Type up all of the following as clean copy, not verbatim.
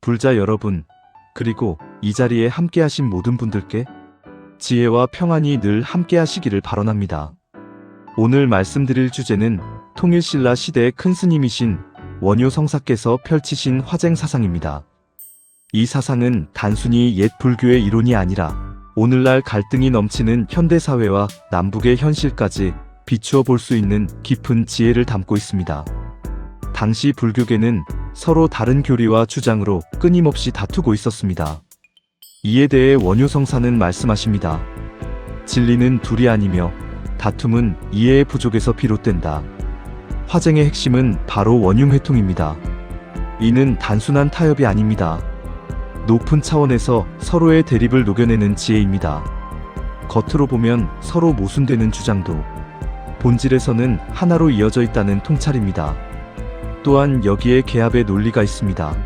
불자 여러분, 그리고 이 자리에 함께하신 모든 분들께 지혜와 평안이 늘 함께하시기를 발언합니다. 오늘 말씀드릴 주제는 통일신라 시대의 큰 스님이신 원효 성사께서 펼치신 화쟁사상입니다. 이 사상은 단순히 옛 불교의 이론이 아니라 오늘날 갈등이 넘치는 현대사회와 남북의 현실까지 비추어 볼 수 있는 깊은 지혜를 담고 있습니다. 당시 불교계는 서로 다른 교리와 주장으로 끊임없이 다투고 있었습니다. 이에 대해 원효 성사는 말씀하십니다. 진리는 둘이 아니며 다툼은 이해의 부족에서 비롯된다. 화쟁의 핵심은 바로 원흉회통입니다. 이는 단순한 타협이 아닙니다. 높은 차원에서 서로의 대립을 녹여내는 지혜입니다. 겉으로 보면 서로 모순되는 주장도 본질에서는 하나로 이어져 있다는 통찰입니다. 또한 여기에 개합의 논리가 있습니다.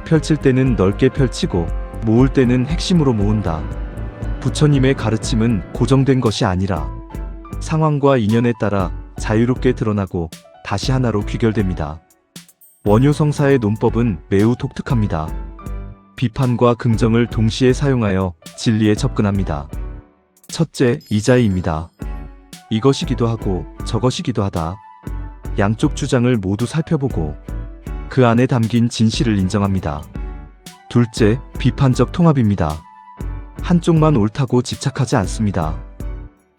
펼칠 때는 넓게 펼치고 모을 때는 핵심으로 모은다. 부처님의 가르침은 고정된 것이 아니라 상황과 인연에 따라 자유롭게 드러나고 다시 하나로 귀결됩니다. 원효 성사의 논법은 매우 독특합니다. 비판과 긍정을 동시에 사용하여 진리에 접근합니다. 첫째, 이자의입니다. 이것이기도 하고 저것이기도 하다. 양쪽 주장을 모두 살펴보고 그 안에 담긴 진실을 인정합니다. 둘째, 비판적 통합입니다. 한쪽만 옳다고 집착하지 않습니다.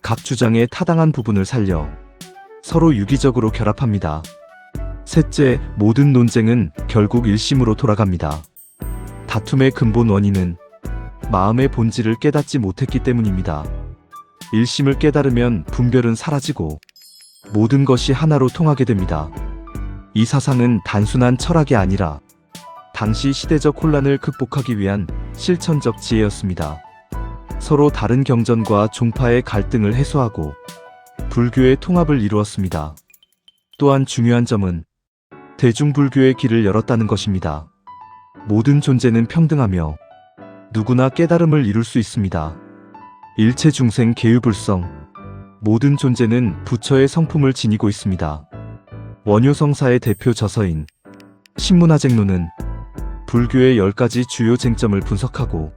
각 주장의 타당한 부분을 살려 서로 유기적으로 결합합니다. 셋째, 모든 논쟁은 결국 일심으로 돌아갑니다. 다툼의 근본 원인은 마음의 본질을 깨닫지 못했기 때문입니다. 일심을 깨달으면 분별은 사라지고 모든 것이 하나로 통하게 됩니다. 이 사상은 단순한 철학이 아니라 당시 시대적 혼란을 극복하기 위한 실천적 지혜였습니다. 서로 다른 경전과 종파의 갈등을 해소하고 불교의 통합을 이루었습니다. 또한 중요한 점은 대중불교의 길을 열었다는 것입니다. 모든 존재는 평등하며 누구나 깨달음을 이룰 수 있습니다. 일체 중생 계유불성, 모든 존재는 부처의 성품을 지니고 있습니다. 원효 성사의 대표 저서인 신문화쟁론은 불교의 10가지 주요 쟁점을 분석하고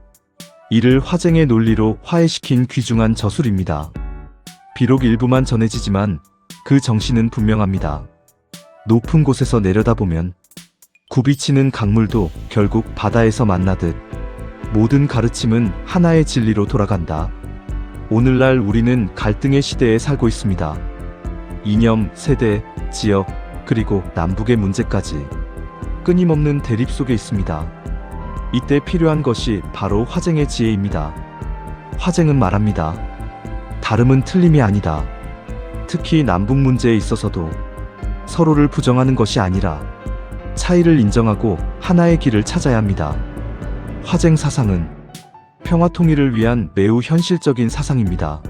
이를 화쟁의 논리로 화해시킨 귀중한 저술입니다. 비록 일부만 전해지지만 그 정신은 분명합니다. 높은 곳에서 내려다보면 굽이치는 강물도 결국 바다에서 만나듯 모든 가르침은 하나의 진리로 돌아간다. 오늘날 우리는 갈등의 시대에 살고 있습니다. 이념, 세대, 지역, 그리고 남북의 문제까지 끊임없는 대립 속에 있습니다. 이때 필요한 것이 바로 화쟁의 지혜입니다. 화쟁은 말합니다. 다름은 틀림이 아니다. 특히 남북 문제에 있어서도 서로를 부정하는 것이 아니라 차이를 인정하고 하나의 길을 찾아야 합니다. 화쟁 사상은 평화 통일을 위한 매우 현실적인 사상입니다.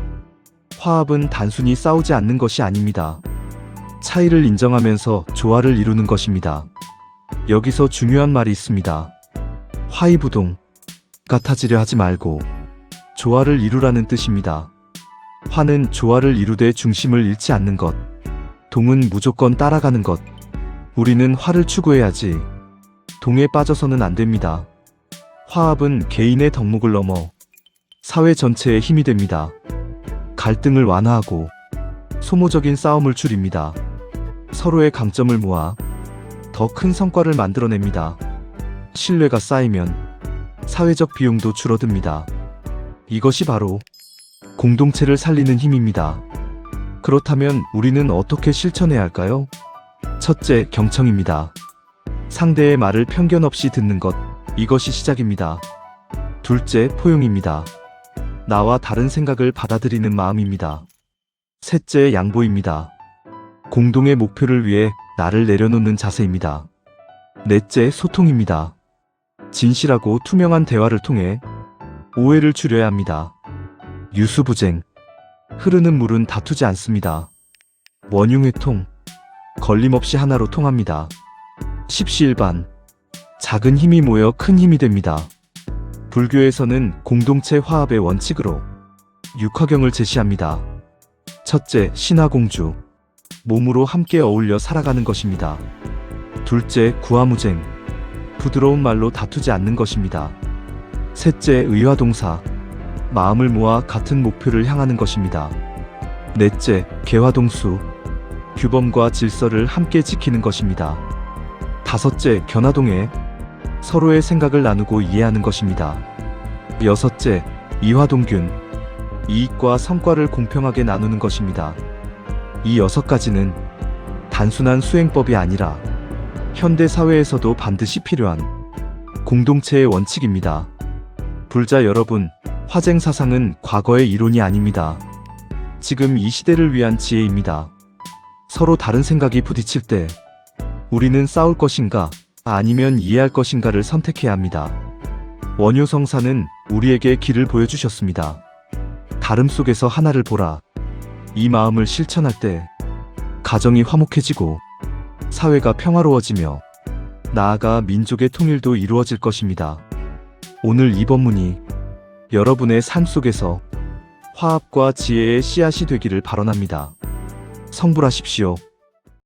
화합은 단순히 싸우지 않는 것이 아닙니다. 차이를 인정하면서 조화를 이루는 것입니다. 여기서 중요한 말이 있습니다. 화이부동, 같아지려 하지 말고 조화를 이루라는 뜻입니다. 화는 조화를 이루되 중심을 잃지 않는 것, 동은 무조건 따라가는 것. 우리는 화를 추구해야지 동에 빠져서는 안 됩니다. 화합은 개인의 덕목을 넘어 사회 전체의 힘이 됩니다. 갈등을 완화하고 소모적인 싸움을 줄입니다. 서로의 강점을 모아 더 큰 성과를 만들어냅니다. 신뢰가 쌓이면 사회적 비용도 줄어듭니다. 이것이 바로 공동체를 살리는 힘입니다. 그렇다면 우리는 어떻게 실천해야 할까요? 첫째, 경청입니다. 상대의 말을 편견 없이 듣는 것, 이것이 시작입니다. 둘째, 포용입니다. 나와 다른 생각을 받아들이는 마음입니다. 셋째, 양보입니다. 공동의 목표를 위해 나를 내려놓는 자세입니다. 넷째, 소통입니다. 진실하고 투명한 대화를 통해 오해를 줄여야 합니다. 유수부쟁, 흐르는 물은 다투지 않습니다. 원흉회통, 걸림없이 하나로 통합니다. 십시일반, 작은 힘이 모여 큰 힘이 됩니다. 불교에서는 공동체 화합의 원칙으로 육화경을 제시합니다. 첫째, 신화공주, 몸으로 함께 어울려 살아가는 것입니다. 둘째, 구화무쟁, 부드러운 말로 다투지 않는 것입니다. 셋째, 의화동사. 마음을 모아 같은 목표를 향하는 것입니다. 넷째, 개화동수. 규범과 질서를 함께 지키는 것입니다. 다섯째, 견화동해. 서로의 생각을 나누고 이해하는 것입니다. 여섯째, 이화동균. 이익과 성과를 공평하게 나누는 것입니다. 이 6가지는 단순한 수행법이 아니라 현대 사회에서도 반드시 필요한 공동체의 원칙입니다. 불자 여러분, 화쟁 사상은 과거의 이론이 아닙니다. 지금 이 시대를 위한 지혜입니다. 서로 다른 생각이 부딪힐 때 우리는 싸울 것인가 아니면 이해할 것인가를 선택해야 합니다. 원효성사는 우리에게 길을 보여주셨습니다. 다름 속에서 하나를 보라. 이 마음을 실천할 때 가정이 화목해지고 사회가 평화로워지며 나아가 민족의 통일도 이루어질 것입니다. 오늘 이 법문이 여러분의 삶 속에서 화합과 지혜의 씨앗이 되기를 발언합니다. 성불하십시오.